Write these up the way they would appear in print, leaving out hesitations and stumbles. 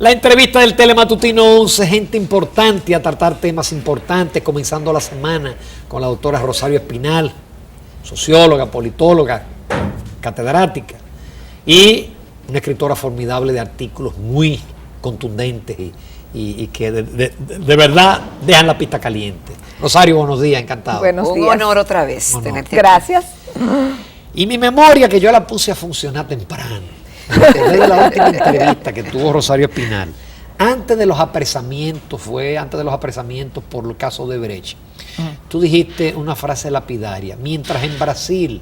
La entrevista del Telematutino 11, gente importante a tratar temas importantes, comenzando la semana con la doctora Rosario Espinal, socióloga, politóloga, catedrática y una escritora formidable de artículos muy contundentes y que de verdad dejan la pista caliente. Rosario, buenos días, encantado. Buenos días. Un honor otra vez tenerte. Gracias. Y mi memoria, que yo la puse a funcionar temprano, desde la última entrevista que tuvo Rosario Espinal, antes de los apresamientos por el caso de Brecht, tú dijiste una frase lapidaria: mientras en Brasil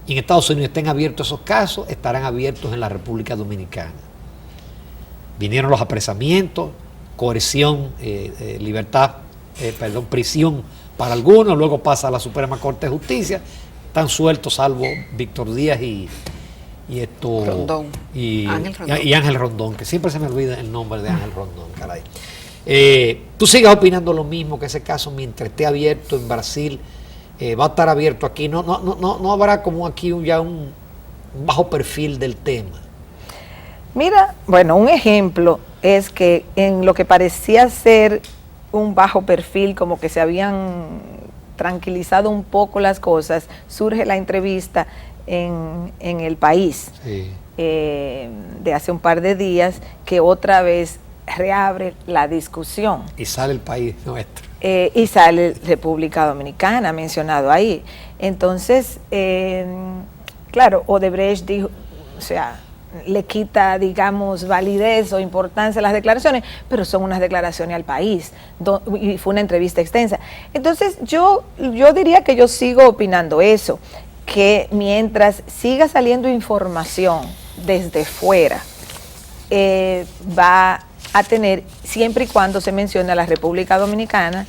y en Estados Unidos estén abiertos esos casos, estarán abiertos en la República Dominicana. Vinieron los apresamientos, coerción, prisión para algunos, luego pasa a la Suprema Corte de Justicia, están sueltos salvo Víctor Díaz y Ángel Rondón, que siempre se me olvida el nombre de Ángel Rondón, caray. ¿Tú sigues opinando lo mismo, que ese caso, mientras esté abierto en Brasil, va a estar abierto aquí? No habrá como aquí ya un bajo perfil del tema. Mira, bueno, un ejemplo es que en lo que parecía ser un bajo perfil, como que se habían tranquilizado un poco las cosas, surge la entrevista en El País, sí, de hace un par de días, que otra vez reabre la discusión. Y sale El País nuestro. Y sale República Dominicana mencionado ahí. Entonces, claro, Odebrecht dijo, o sea, le quita, digamos, validez o importancia a las declaraciones, pero son unas declaraciones al país, y fue una entrevista extensa. Entonces, yo diría que yo sigo opinando eso, que mientras siga saliendo información desde fuera, va a tener, siempre y cuando se mencione a la República Dominicana,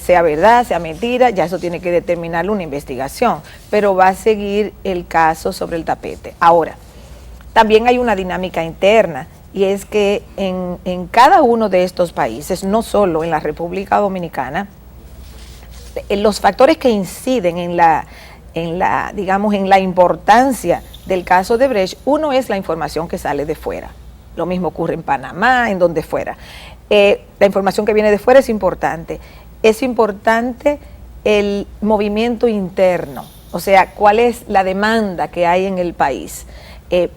sea verdad, sea mentira, ya eso tiene que determinarlo una investigación, pero va a seguir el caso sobre el tapete. Ahora, también hay una dinámica interna, y es que en cada uno de estos países, no solo en la República Dominicana, los factores que inciden en la importancia del caso de Brecht, uno es la información que sale de fuera. Lo mismo ocurre en Panamá, en donde fuera. La información que viene de fuera es importante. Es importante el movimiento interno, o sea, cuál es la demanda que hay en el país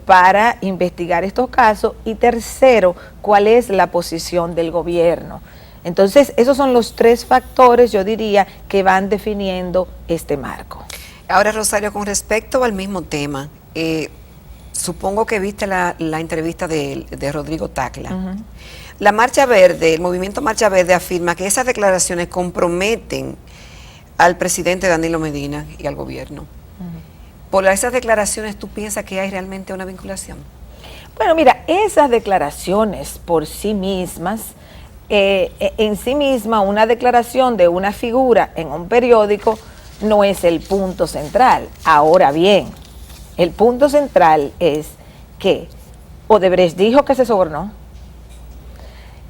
para investigar estos casos, y tercero, cuál es la posición del gobierno. Entonces, esos son los tres factores, yo diría, que van definiendo este marco. Ahora, Rosario, con respecto al mismo tema, supongo que viste la entrevista de Rodrigo Tacla. La Marcha Verde, el movimiento Marcha Verde afirma que esas declaraciones comprometen al presidente Danilo Medina y al gobierno. ¿Por esas declaraciones tú piensas que hay realmente una vinculación? Bueno, mira, esas declaraciones por sí mismas, en sí misma, una declaración de una figura en un periódico no es el punto central. Ahora bien, el punto central es que Odebrecht dijo que se sobornó,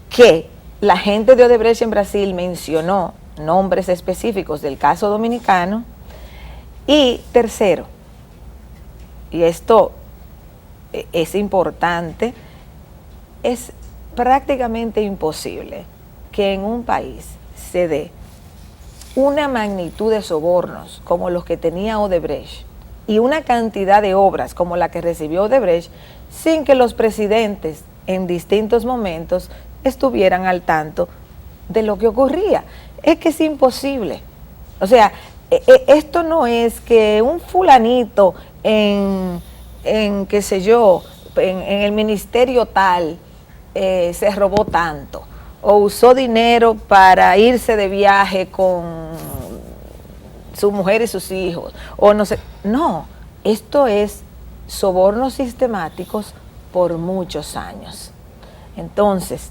que la gente de Odebrecht en Brasil mencionó nombres específicos del caso dominicano, y tercero, y esto es importante, es prácticamente imposible que en un país se dé una magnitud de sobornos como los que tenía Odebrecht y una cantidad de obras como la que recibió Odebrecht sin que los presidentes en distintos momentos estuvieran al tanto de lo que ocurría. Es que es imposible. O sea, esto no es que un fulanito en qué sé yo, en el ministerio tal se robó tanto, o usó dinero para irse de viaje con su mujer y sus hijos, o no sé. No, esto es sobornos sistemáticos por muchos años. Entonces,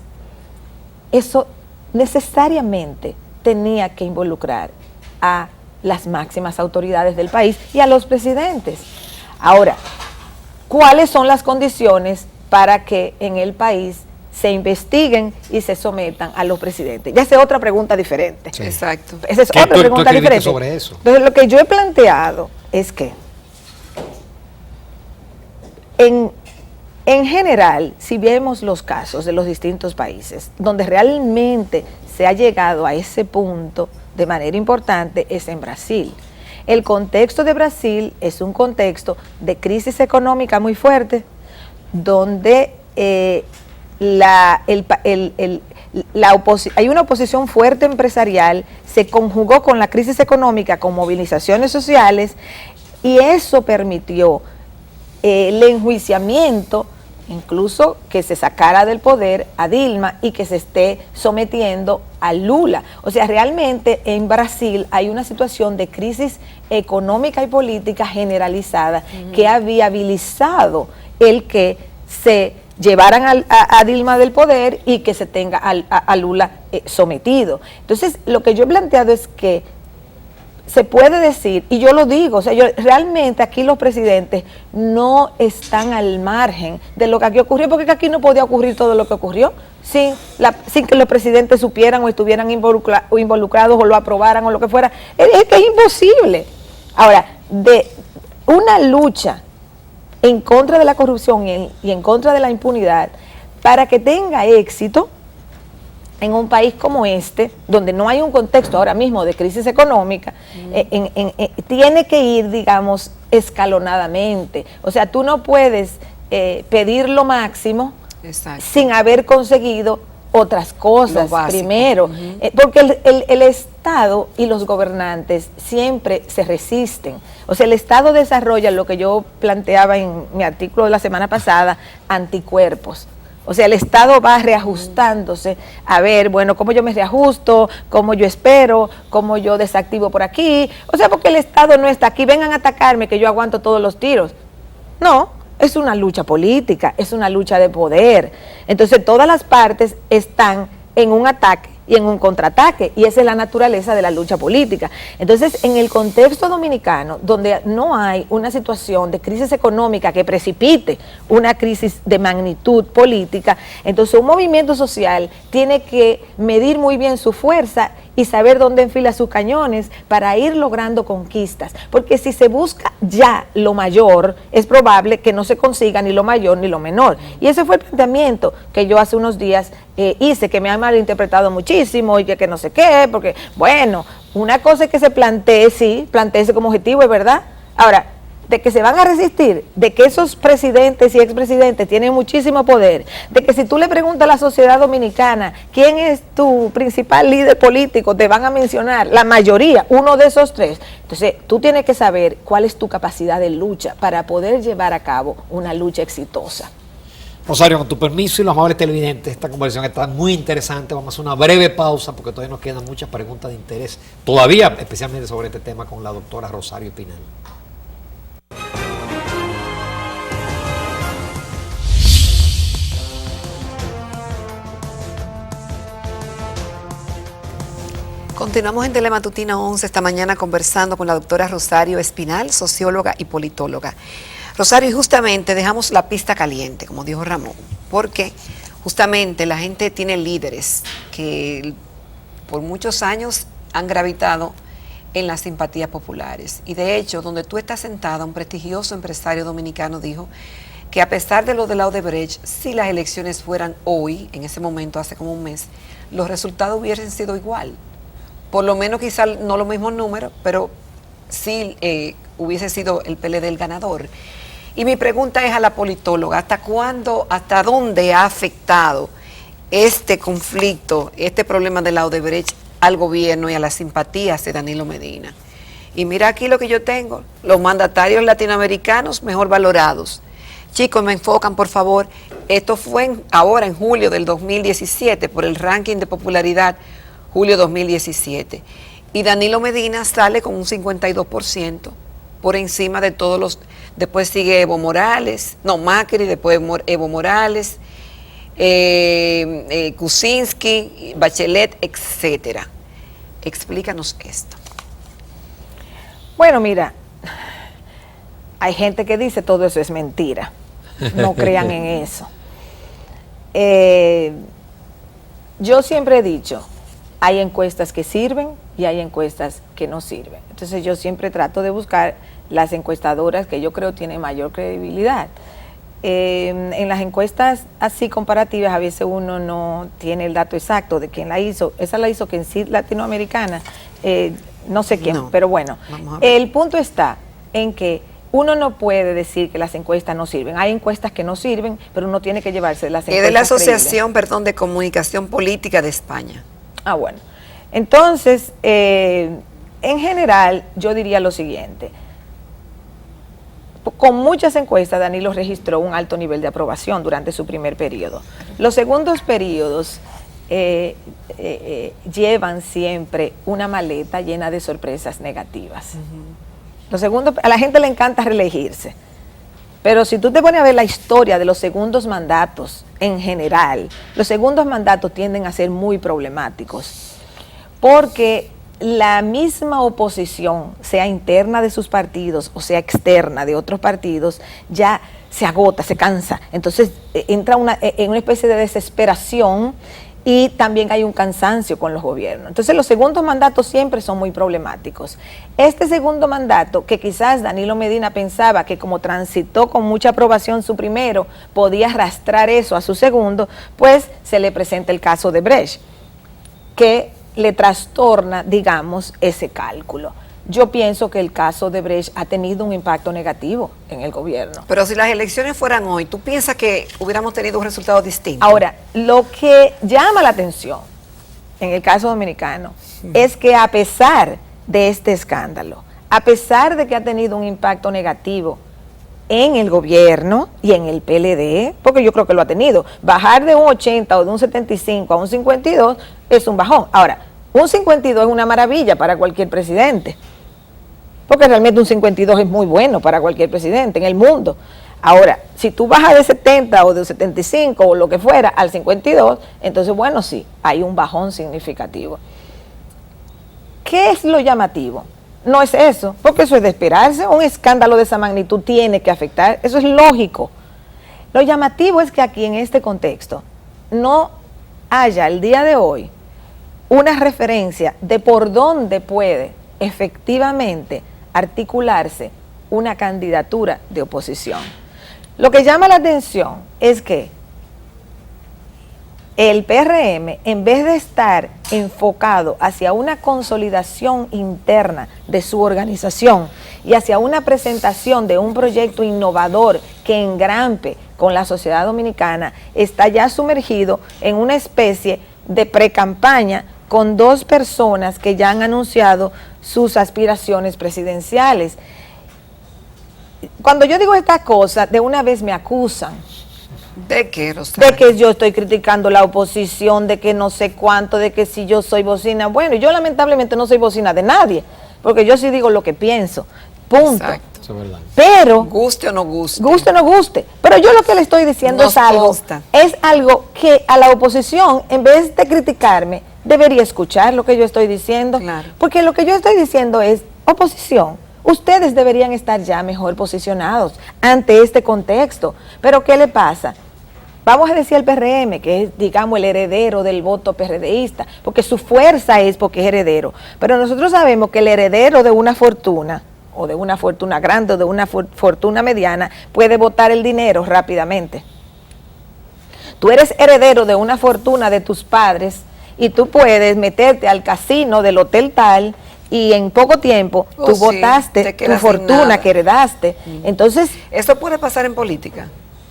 eso necesariamente tenía que involucrar a las máximas autoridades del país y a los presidentes. Ahora, ¿cuáles son las condiciones para que en el país se investiguen y se sometan a los presidentes? Ya es otra pregunta diferente. Sí. Exacto. Esa es otra pregunta diferente. Sobre eso? Entonces, lo que yo he planteado es que en En general, si vemos los casos de los distintos países, donde realmente se ha llegado a ese punto de manera importante es en Brasil. El contexto de Brasil es un contexto de crisis económica muy fuerte, donde hay una oposición fuerte empresarial, se conjugó con la crisis económica, con movilizaciones sociales, y eso permitió el enjuiciamiento, incluso que se sacara del poder a Dilma y que se esté sometiendo a Lula. O sea, realmente en Brasil hay una situación de crisis económica y política generalizada que ha viabilizado el que se llevaran a Dilma del poder y que se tenga a Lula sometido. Entonces, lo que yo he planteado es que se puede decir, y yo lo digo, o sea, realmente aquí los presidentes no están al margen de lo que aquí ocurrió, porque aquí no podía ocurrir todo lo que ocurrió sin que los presidentes supieran o estuvieran involucrados o lo aprobaran o lo que fuera. Es que es imposible. Ahora, de una lucha en contra de la corrupción y en contra de la impunidad, para que tenga éxito en un país como este, donde no hay un contexto ahora mismo de crisis económica, tiene que ir, digamos, escalonadamente. O sea, tú no puedes pedir lo máximo sin haber conseguido otras cosas primero, porque el Estado y los gobernantes siempre se resisten. O sea, el Estado desarrolla lo que yo planteaba en mi artículo de la semana pasada, anticuerpos. O sea, el Estado va reajustándose a ver, bueno, cómo yo me reajusto, cómo yo espero, cómo yo desactivo por aquí. O sea, porque el Estado no está aquí, vengan a atacarme que yo aguanto todos los tiros. No, es una lucha política, es una lucha de poder. Entonces, todas las partes están en un ataque y en un contraataque, y esa es la naturaleza de la lucha política. Entonces, en el contexto dominicano, donde no hay una situación de crisis económica que precipite una crisis de magnitud política, entonces un movimiento social tiene que medir muy bien su fuerza y saber dónde enfila sus cañones para ir logrando conquistas, porque si se busca ya lo mayor, es probable que no se consiga ni lo mayor ni lo menor, y ese fue el planteamiento que yo hace unos días hice, que me han malinterpretado muchísimo y que no sé qué, porque bueno, una cosa es que se plantee, sí, planteese como objetivo, es verdad. Ahora, de que se van a resistir, de que esos presidentes y expresidentes tienen muchísimo poder, de que si tú le preguntas a la sociedad dominicana quién es tu principal líder político, te van a mencionar la mayoría, uno de esos tres. Entonces, tú tienes que saber cuál es tu capacidad de lucha para poder llevar a cabo una lucha exitosa. Rosario, con tu permiso y los amables televidentes, esta conversación está muy interesante. Vamos a hacer una breve pausa porque todavía nos quedan muchas preguntas de interés, todavía especialmente sobre este tema, con la doctora Rosario Espinal. Continuamos en Telematutina 11 esta mañana conversando con la doctora Rosario Espinal, socióloga y politóloga. Rosario, y justamente dejamos la pista caliente, como dijo Ramón, porque justamente la gente tiene líderes que por muchos años han gravitado en las simpatías populares. Y de hecho, donde tú estás sentada, un prestigioso empresario dominicano dijo que a pesar de lo de la Odebrecht, si las elecciones fueran hoy, en ese momento, hace como un mes, los resultados hubiesen sido igual. Por lo menos quizá no los mismos números, pero sí hubiese sido el PLD el ganador. Y mi pregunta es a la politóloga, ¿hasta cuándo, hasta dónde ha afectado este conflicto, este problema de la Odebrecht al gobierno y a las simpatías de Danilo Medina? Y mira aquí lo que yo tengo, los mandatarios latinoamericanos mejor valorados. Chicos, me enfocan, por favor. Esto fue ahora en julio del 2017, por el ranking de popularidad, julio 2017. Y Danilo Medina sale con un 52%, por encima de todos los... Después sigue Evo Morales, no, Macri, después Evo Morales, Kuczynski, Bachelet, etcétera. Explícanos esto. Bueno, mira, hay gente que dice todo eso es mentira. No crean en eso. Yo siempre he dicho, hay encuestas que sirven y hay encuestas que no sirven. Entonces yo siempre trato de buscar las encuestadoras que yo creo tienen mayor credibilidad. en las encuestas así comparativas a veces uno no tiene el dato exacto de quién la hizo. Esa la hizo Kensid Latinoamericana, no sé quién, No. pero bueno. El punto está en que uno no puede decir que las encuestas no sirven. Hay encuestas que no sirven, pero uno tiene que llevarse las encuestas Es de la creíbles. Asociación, perdón, de Comunicación Política de España. Ah, bueno. Entonces, en general, yo diría lo siguiente. Con muchas encuestas, Danilo registró un alto nivel de aprobación durante su primer periodo. Los segundos periodos llevan siempre una maleta llena de sorpresas negativas. Los segundos, a la gente le encanta reelegirse, pero si tú te pones a ver la historia de los segundos mandatos en general, los segundos mandatos tienden a ser muy problemáticos, porque la misma oposición, sea interna de sus partidos o sea externa de otros partidos, ya se agota, se cansa. Entonces entra en una especie de desesperación y también hay un cansancio con los gobiernos. Entonces los segundos mandatos siempre son muy problemáticos. Este segundo mandato, que quizás Danilo Medina pensaba que como transitó con mucha aprobación su primero, podía arrastrar eso a su segundo, pues se le presenta el caso de Brecht, que le trastorna, digamos, ese cálculo. Yo pienso que el caso de Brecht ha tenido un impacto negativo en el gobierno. Pero si las elecciones fueran hoy, ¿tú piensas que hubiéramos tenido un resultado distinto? Ahora, lo que llama la atención en el caso dominicano es que a pesar de este escándalo, a pesar de que ha tenido un impacto negativo en el gobierno y en el PLD, porque yo creo que lo ha tenido, bajar de un 80 o de un 75 a un 52 es un bajón. Ahora, un 52 es una maravilla para cualquier presidente, porque realmente un 52 es muy bueno para cualquier presidente en el mundo. Ahora, si tú bajas de 70 o de 75 o lo que fuera al 52, entonces bueno, sí, hay un bajón significativo. ¿Qué es lo llamativo? No es eso, porque eso es de esperarse. Un escándalo de esa magnitud tiene que afectar, eso es lógico. Lo llamativo es que aquí en este contexto no haya el día de hoy una referencia de por dónde puede efectivamente articularse una candidatura de oposición. Lo que llama la atención es que el PRM, en vez de estar enfocado hacia una consolidación interna de su organización y hacia una presentación de un proyecto innovador que engrampe con la sociedad dominicana, está ya sumergido en una especie de precampaña con dos personas que ya han anunciado sus aspiraciones presidenciales. Cuando yo digo esta cosa, de una vez me acusan. ¿De qué, Rosario? De que yo estoy criticando la oposición, de que no sé cuánto, de que si yo soy bocina. Bueno, yo lamentablemente no soy bocina de nadie, porque yo sí digo lo que pienso, punto. Exacto. Eso es verdad. Pero, Guste o no guste. guste o no guste, pero yo lo que le estoy diciendo Nos consta. es algo que a la oposición, en vez de criticarme, debería escuchar lo que yo estoy diciendo, Claro. porque lo que yo estoy diciendo es, oposición, ustedes deberían estar ya mejor posicionados ante este contexto, pero ¿qué le pasa? Vamos a decir el PRM, que es, digamos, el heredero del voto PRDista, porque su fuerza es porque es heredero. Pero nosotros sabemos que el heredero de una fortuna, o de una fortuna grande, o de una fortuna mediana, puede botar el dinero rápidamente. Tú eres heredero de una fortuna de tus padres, y tú puedes meterte al casino del hotel tal, y en poco tiempo Oh, tú sí, botaste te tu quedas sin fortuna nada. que heredaste. Entonces, ¿Eso puede pasar en política?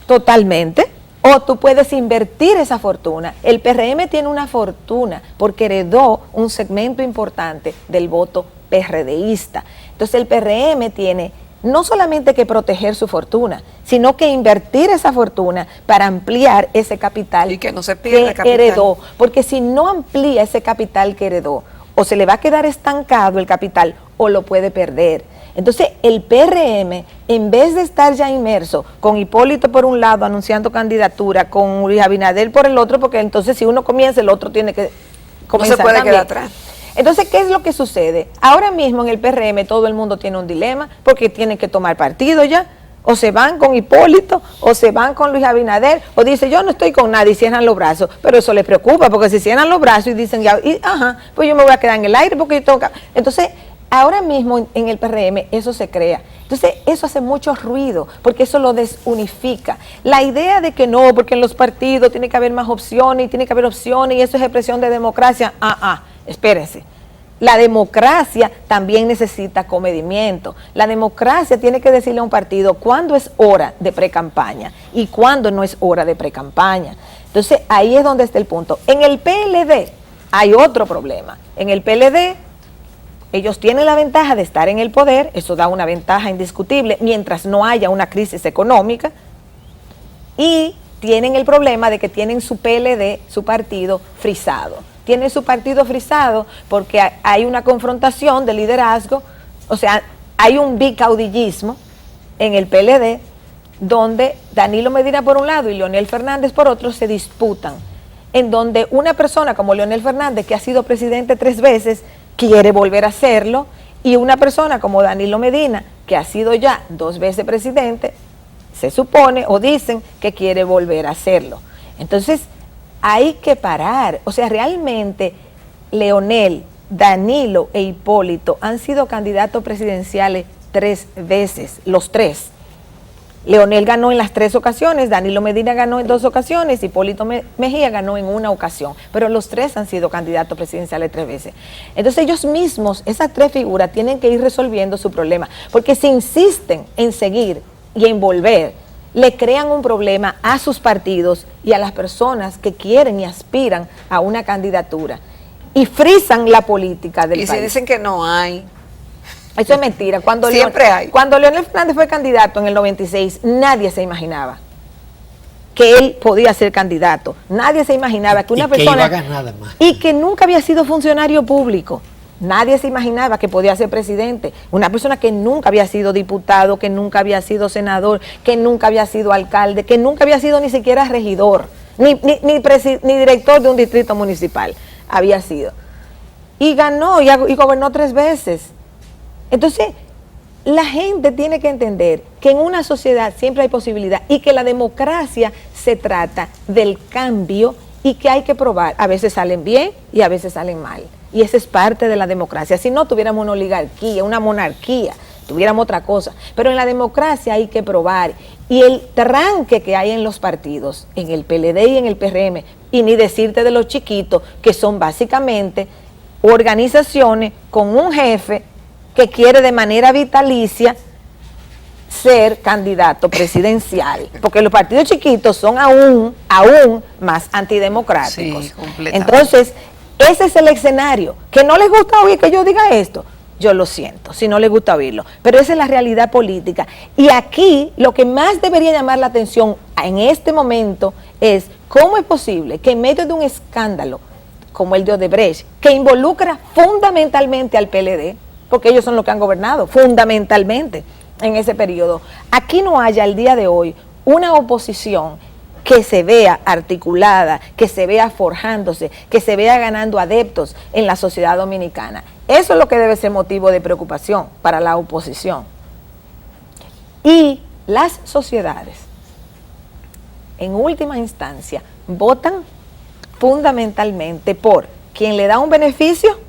totalmente. O tú puedes invertir esa fortuna. El PRM tiene una fortuna porque heredó un segmento importante del voto PRDista. Entonces el PRM tiene no solamente que proteger su fortuna, sino que invertir esa fortuna para ampliar ese capital Y que no se pierda que capital. heredó. Porque si no amplía ese capital que heredó, o se le va a quedar estancado el capital o lo puede perder. Entonces el PRM, en vez de estar ya inmerso con Hipólito por un lado anunciando candidatura, con Luis Abinader por el otro, porque entonces si uno comienza el otro tiene que comenzar puede también. quedar atrás. Entonces, ¿qué es lo que sucede? Ahora mismo en el PRM todo el mundo tiene un dilema porque tienen que tomar partido ya. O se van con Hipólito, o se van con Luis Abinader, o dice yo no estoy con nadie y cierran los brazos, pero eso les preocupa porque si cierran los brazos y dicen, ya, ajá, pues yo me voy a quedar en el aire porque yo tengo que... Entonces, ahora mismo en el PRM eso se crea. Entonces eso hace mucho ruido porque eso lo desunifica. La idea de que no, porque en los partidos tiene que haber más opciones y tiene que haber opciones y eso es expresión de democracia. Espérense. La democracia también necesita comedimiento. La democracia tiene que decirle a un partido cuándo es hora de precampaña y cuándo no es hora de precampaña. Entonces ahí es donde está el punto. En el PLD hay otro problema. En el PLD ellos tienen la ventaja de estar en el poder, eso da una ventaja indiscutible mientras no haya una crisis económica, y tienen el problema de que tienen su PLD, su partido, frisado. Tienen su partido frisado porque hay una confrontación de liderazgo, o sea, hay un bicaudillismo en el PLD donde Danilo Medina por un lado y Leonel Fernández por otro se disputan, en donde una persona como Leonel Fernández, que ha sido presidente 3 veces, quiere volver a hacerlo, y una persona como Danilo Medina, que ha sido ya 2 veces presidente, se supone o dicen que quiere volver a hacerlo. Entonces, hay que parar. O sea, realmente Leonel, Danilo e Hipólito han sido candidatos presidenciales 3 veces, los 3. Leonel ganó en las 3 ocasiones, Danilo Medina ganó en 2 ocasiones, Hipólito Mejía ganó en 1 ocasión, pero los 3 han sido candidatos presidenciales 3 veces. Entonces ellos mismos, esas 3 figuras, tienen que ir resolviendo su problema, porque si insisten en seguir y en volver, le crean un problema a sus partidos y a las personas que quieren y aspiran a una candidatura, y frisan la política del país. Y si dicen que no hay... Eso es mentira. Siempre hay. Cuando Leonel Fernández fue candidato en el 96, nadie se imaginaba que él podía ser candidato. Nadie se imaginaba que una persona... que iba a ganar además. Y que nunca había sido funcionario público. Nadie se imaginaba que podía ser presidente. Una persona que nunca había sido diputado, que nunca había sido senador, que nunca había sido alcalde, que nunca había sido ni siquiera regidor, ni director de un distrito municipal había sido. Y ganó y gobernó 3 veces. Entonces, la gente tiene que entender que en una sociedad siempre hay posibilidad y que la democracia se trata del cambio y que hay que probar. A veces salen bien y a veces salen mal. Y esa es parte de la democracia. Si no tuviéramos una oligarquía, una monarquía, tuviéramos otra cosa. Pero en la democracia hay que probar. Y el tranque que hay en los partidos, en el PLD y en el PRM, y ni decirte de los chiquitos, que son básicamente organizaciones con un jefe que quiere de manera vitalicia ser candidato presidencial, porque los partidos chiquitos son aún más antidemocráticos. Sí, completamente. Entonces, ese es el escenario. Que no les gusta oír que yo diga esto, yo lo siento, si no les gusta oírlo, pero esa es la realidad política. Y aquí lo que más debería llamar la atención en este momento es cómo es posible que en medio de un escándalo como el de Odebrecht, que involucra fundamentalmente al PLD, porque ellos son los que han gobernado fundamentalmente en ese periodo, aquí no haya al día de hoy una oposición que se vea articulada, que se vea forjándose, que se vea ganando adeptos en la sociedad dominicana. Eso es lo que debe ser motivo de preocupación para la oposición. Y las sociedades, en última instancia, votan fundamentalmente por quien le da un beneficio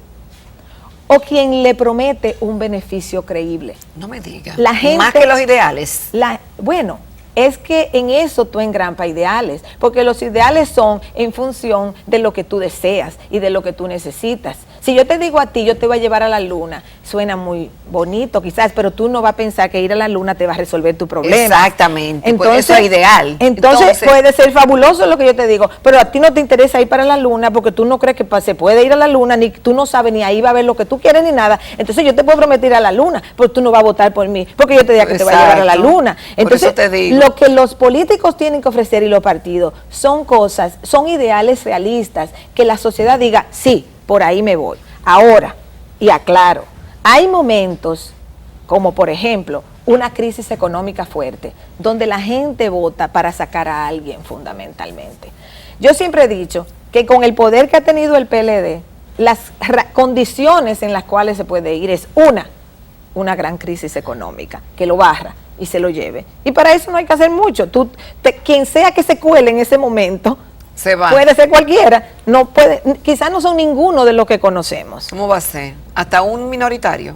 o quien le promete un beneficio creíble. No me digas. La gente, más que los ideales. Bueno, es que en eso tú engrampas ideales, porque los ideales son en función de lo que tú deseas y de lo que tú necesitas. Si yo te digo a ti, yo te voy a llevar a la luna, suena muy bonito quizás, pero tú no vas a pensar que ir a la luna te va a resolver tu problema. Exactamente, entonces, eso es ideal. Entonces puede ser fabuloso lo que yo te digo, pero a ti no te interesa ir para la luna porque tú no crees que se puede ir a la luna, ni tú no sabes ni ahí va a ver lo que tú quieres ni nada. Entonces yo te puedo prometer ir a la luna, pero tú no vas a votar por mí, porque yo te diga que te voy a llevar a la luna. Entonces, por eso te digo. Lo que los políticos tienen que ofrecer y los partidos son cosas, son ideales realistas, que la sociedad diga, sí, por ahí me voy. Ahora, y aclaro, hay momentos como por ejemplo una crisis económica fuerte, donde la gente vota para sacar a alguien fundamentalmente. Yo siempre he dicho que con el poder que ha tenido el PLD, las condiciones en las cuales se puede ir es una gran crisis económica, que lo barra y se lo lleve. Y para eso no hay que hacer mucho. Quien sea que se cuele en ese momento, se va. Puede ser cualquiera, no puede, quizás no son ninguno de los que conocemos. ¿Cómo va a ser? ¿Hasta un minoritario?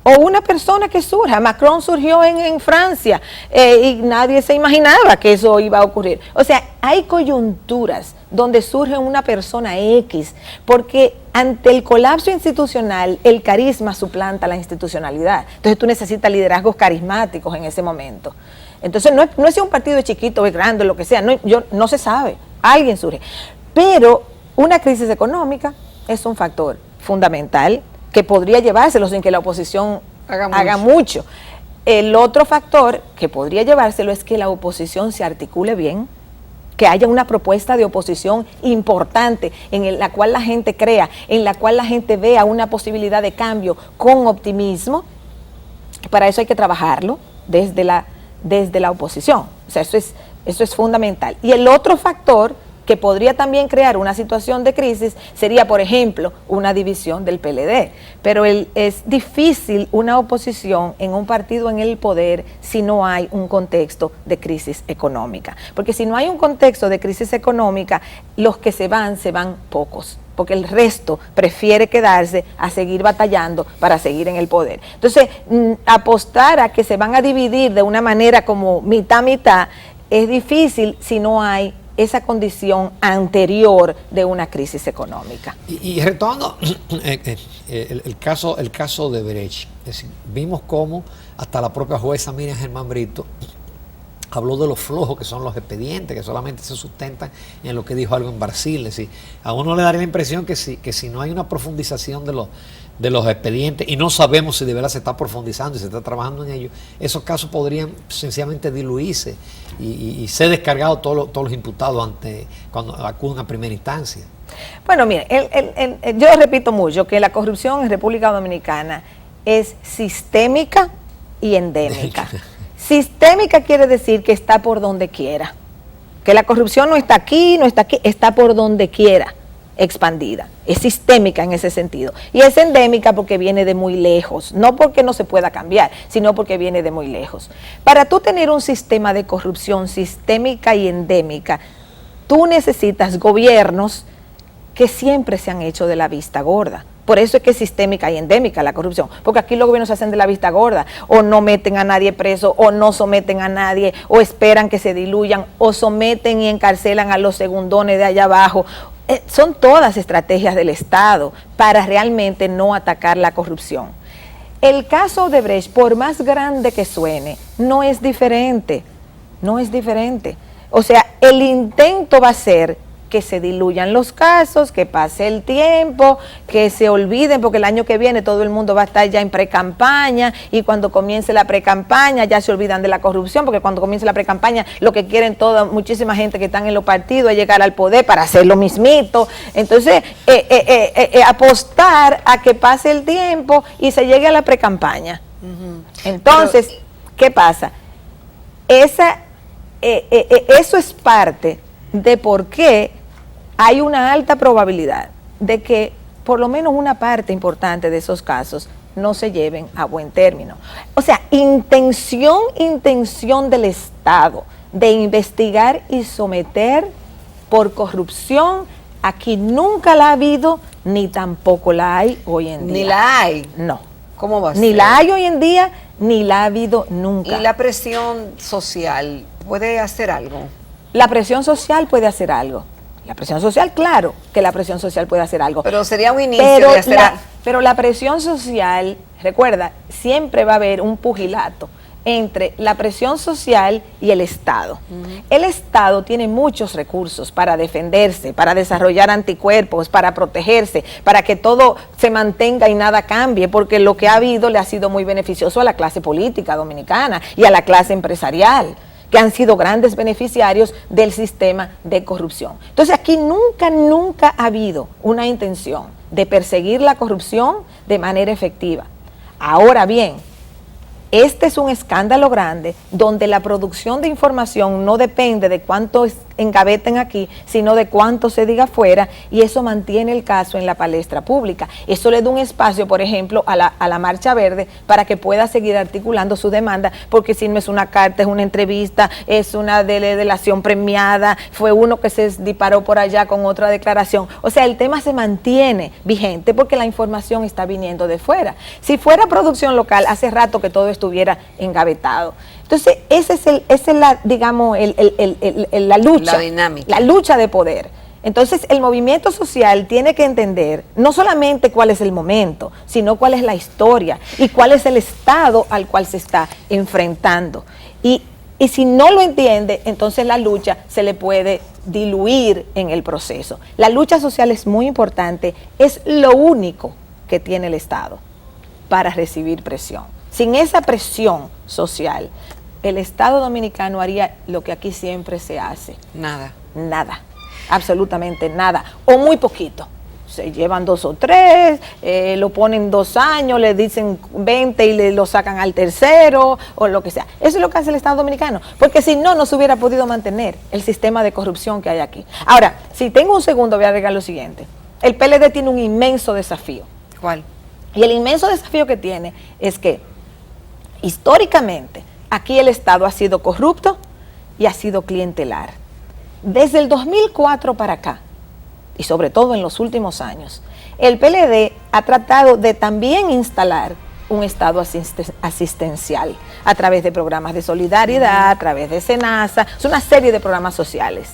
o una persona que surja. Macron surgió en Francia y nadie se imaginaba que eso iba a ocurrir. O sea, hay coyunturas donde surge una persona X, porque ante el colapso institucional, el carisma suplanta la institucionalidad. Entonces tú necesitas liderazgos carismáticos en ese momento. Entonces no es si un partido es chiquito o es grande, lo que sea, no se sabe, alguien surge. Pero una crisis económica es un factor fundamental que podría llevárselo sin que la oposición haga mucho. El otro factor que podría llevárselo es que la oposición se articule bien, que haya una propuesta de oposición importante en la cual la gente crea, en la cual la gente vea una posibilidad de cambio con optimismo. Para eso hay que trabajarlo desde la oposición. O sea, eso es fundamental. Y el otro factor que podría también crear una situación de crisis sería, por ejemplo, una división del PLD. Pero es difícil una oposición en un partido en el poder si no hay un contexto de crisis económica. Porque si no hay un contexto de crisis económica, los que se van pocos, porque el resto prefiere quedarse a seguir batallando para seguir en el poder. Entonces, apostar a que se van a dividir de una manera como mitad-mitad es difícil si no hay esa condición anterior de una crisis económica. Y retomando el caso de Brecht, es decir, vimos cómo hasta la propia jueza Miriam Germán Brito habló de lo flojos que son los expedientes, que solamente se sustentan en lo que dijo algo en Brasil. Es decir, a uno le daría la impresión que si no hay una profundización de los expedientes, y no sabemos si de verdad se está profundizando y se está trabajando en ello, esos casos podrían sencillamente diluirse y ser descargados todos los imputados cuando acuden a primera instancia. Bueno, mire, yo repito mucho que la corrupción en República Dominicana es sistémica y endémica. Sistémica quiere decir que está por donde quiera, que la corrupción no está aquí, está por donde quiera, expandida. Es sistémica en ese sentido. Y es endémica porque viene de muy lejos, no porque no se pueda cambiar, sino porque viene de muy lejos. Para tú tener un sistema de corrupción sistémica y endémica, tú necesitas gobiernos que siempre se han hecho de la vista gorda. Por eso es que es sistémica y endémica la corrupción, porque aquí los gobiernos se hacen de la vista gorda, o no meten a nadie preso, o no someten a nadie, o esperan que se diluyan, o someten y encarcelan a los segundones de allá abajo. Son todas estrategias del Estado para realmente no atacar la corrupción. El caso de Brecht, por más grande que suene, no es diferente, no es diferente. O sea, el intento va a ser que se diluyan los casos, que pase el tiempo, que se olviden, porque el año que viene todo el mundo va a estar ya en precampaña, y cuando comience la precampaña ya se olvidan de la corrupción, porque cuando comience la precampaña lo que quieren muchísima gente que están en los partidos es llegar al poder para hacer lo mismito. Entonces, apostar a que pase el tiempo y se llegue a la precampaña. Entonces, ¿qué pasa? Eso es parte de por qué hay una alta probabilidad de que por lo menos una parte importante de esos casos no se lleven a buen término. O sea, intención del Estado de investigar y someter por corrupción, aquí nunca la ha habido, ni tampoco la hay hoy en día. ¿Ni la hay? No. ¿Cómo va a ser? Ni la hay hoy en día, ni la ha habido nunca. ¿Y la presión social puede hacer algo? La presión social puede hacer algo. La presión social, claro que la presión social puede hacer algo. Pero sería un inicio de hacer algo. Pero la presión social, recuerda, siempre va a haber un pugilato entre la presión social y el Estado. El Estado tiene muchos recursos para defenderse, para desarrollar anticuerpos, para protegerse, para que todo se mantenga y nada cambie, porque lo que ha habido le ha sido muy beneficioso a la clase política dominicana y a la clase empresarial, que han sido grandes beneficiarios del sistema de corrupción. Entonces aquí nunca ha habido una intención de perseguir la corrupción de manera efectiva. Ahora bien, este es un escándalo grande donde la producción de información no depende de cuánto engaveten aquí, sino de cuánto se diga afuera, y eso mantiene el caso en la palestra pública. Eso le da un espacio, por ejemplo, a la Marcha Verde para que pueda seguir articulando su demanda, porque si no es una carta, es una entrevista, es una delación premiada, fue uno que se disparó por allá con otra declaración. O sea, el tema se mantiene vigente porque la información está viniendo de fuera. Si fuera producción local, hace rato que todo estuviera engavetado. Entonces, esa es la, digamos, la lucha, la dinámica, la lucha de poder. Entonces, el movimiento social tiene que entender no solamente cuál es el momento, sino cuál es la historia y cuál es el estado al cual se está enfrentando. Y si no lo entiende, entonces la lucha se le puede diluir en el proceso. La lucha social es muy importante, es lo único que tiene el Estado para recibir presión. Sin esa presión social, el Estado dominicano haría lo que aquí siempre se hace. Nada. Nada, absolutamente nada, o muy poquito. Se llevan 2 o 3, lo ponen 2 años, le dicen 20 y lo sacan al tercero, o lo que sea. Eso es lo que hace el Estado dominicano, porque si no, no se hubiera podido mantener el sistema de corrupción que hay aquí. Ahora, si tengo un segundo, voy a agregar lo siguiente. El PLD tiene un inmenso desafío. ¿Cuál? Y el inmenso desafío que tiene es que, históricamente, aquí el Estado ha sido corrupto y ha sido clientelar. Desde el 2004 para acá, y sobre todo en los últimos años, el PLD ha tratado de también instalar un Estado asistencial a través de programas de solidaridad, a través de SENASA, es una serie de programas sociales.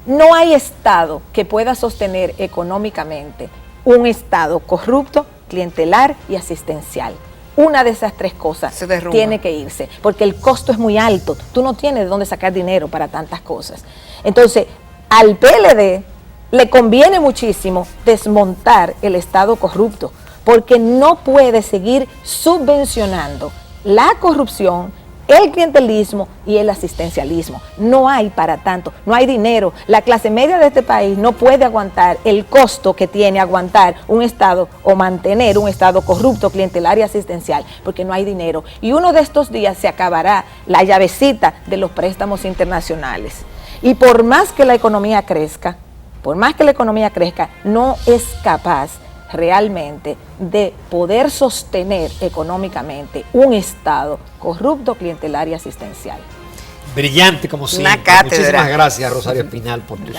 No hay Estado que pueda sostener económicamente un Estado corrupto, clientelar y asistencial. Una de esas 3 cosas tiene que irse, porque el costo es muy alto. Tú no tienes de dónde sacar dinero para tantas cosas. Entonces, al PLD le conviene muchísimo desmontar el Estado corrupto, porque no puede seguir subvencionando la corrupción, el clientelismo y el asistencialismo. No hay para tanto, no hay dinero. La clase media de este país no puede aguantar el costo que tiene aguantar un Estado o mantener un Estado corrupto, clientelar y asistencial, porque no hay dinero. Y uno de estos días se acabará la llavecita de los préstamos internacionales. Y por más que la economía crezca, no es capaz realmente de poder sostener económicamente un Estado corrupto, clientelar y asistencial. Brillante como siempre. Una cátedra. Muchísimas gracias, Rosario Espinal, por tu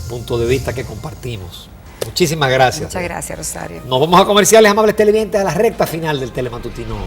punto de vista que compartimos. Muchísimas gracias. Muchas gracias, Rosario. Nos vamos a comerciales, amables televidentes, a la recta final del Telematutinos